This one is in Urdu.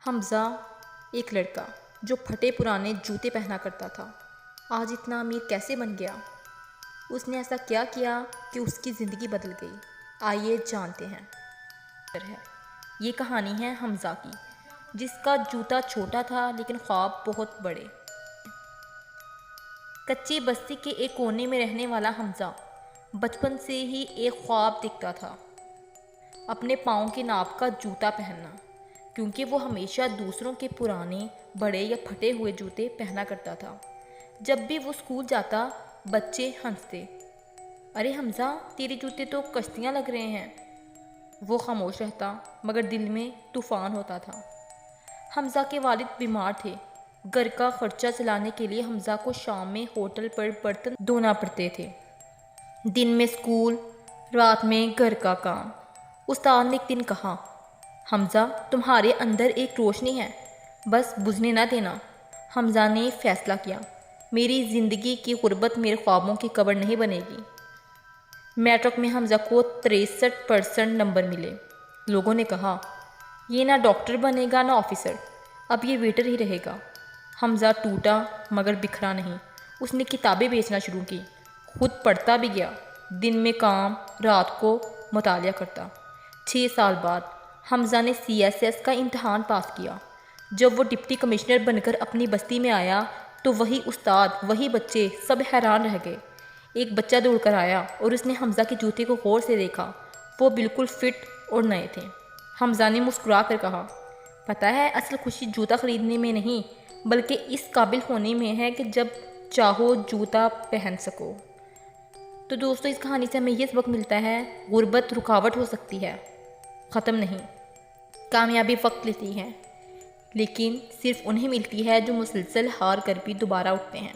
حمزہ ایک لڑکا جو پھٹے پرانے جوتے پہنا کرتا تھا، آج اتنا امیر کیسے بن گیا؟ اس نے ایسا کیا کیا کہ اس کی زندگی بدل گئی؟ آئیے جانتے ہیں۔ یہ کہانی ہے حمزہ کی، جس کا جوتا چھوٹا تھا لیکن خواب بہت بڑے۔ کچی بستی کے ایک کونے میں رہنے والا حمزہ بچپن سے ہی ایک خواب دیکھتا تھا، اپنے پاؤں کے ناپ کا جوتا پہننا، کیونکہ وہ ہمیشہ دوسروں کے پرانے، بڑے یا پھٹے ہوئے جوتے پہنا کرتا تھا۔ جب بھی وہ اسکول جاتا، بچے ہنستے، "ارے حمزہ، تیرے جوتے تو کشتیاں لگ رہے ہیں۔" وہ خاموش رہتا، مگر دل میں طوفان ہوتا تھا۔ حمزہ کے والد بیمار تھے۔ گھر کا خرچہ چلانے کے لیے حمزہ کو شام میں ہوٹل پر برتن دھونا پڑتے تھے، دن میں اسکول، رات میں گھر کا کام۔ استاد نے ایک دن کہا، "حمزہ، تمہارے اندر ایک روشنی ہے، بس بجھنے نہ دینا۔" حمزہ نے فیصلہ کیا، میری زندگی کی غربت میرے خوابوں کی قبر نہیں بنے گی۔ میٹرک میں حمزہ کو 63% نمبر ملے۔ لوگوں نے کہا، یہ نہ ڈاکٹر بنے گا نہ آفیسر، اب یہ ویٹر ہی رہے گا۔ حمزہ ٹوٹا مگر بکھرا نہیں۔ اس نے کتابیں بیچنا شروع کی، خود پڑھتا بھی گیا، دن میں کام، رات کو مطالعہ کرتا۔ 6 سال بعد حمزہ نے CSS کا امتحان پاس کیا۔ جب وہ ڈپٹی کمشنر بن کر اپنی بستی میں آیا تو وہی استاد، وہی بچے، سب حیران رہ گئے۔ ایک بچہ دوڑ کر آیا اور اس نے حمزہ کے جوتے کو غور سے دیکھا۔ وہ بالکل فٹ اور نئے تھے۔ حمزہ نے مسکرا کر کہا، "پتہ ہے، اصل خوشی جوتا خریدنے میں نہیں بلکہ اس قابل ہونے میں ہے کہ جب چاہو جوتا پہن سکو۔" تو دوستو، اس کہانی سے ہمیں یہ سبق ملتا ہے، غربت رکاوٹ ہو سکتی ہے، ختم نہیں۔ کامیابی وقت لیتی ہے، لیکن صرف انہیں ملتی ہے جو مسلسل ہار کر بھی دوبارہ اٹھتے ہیں۔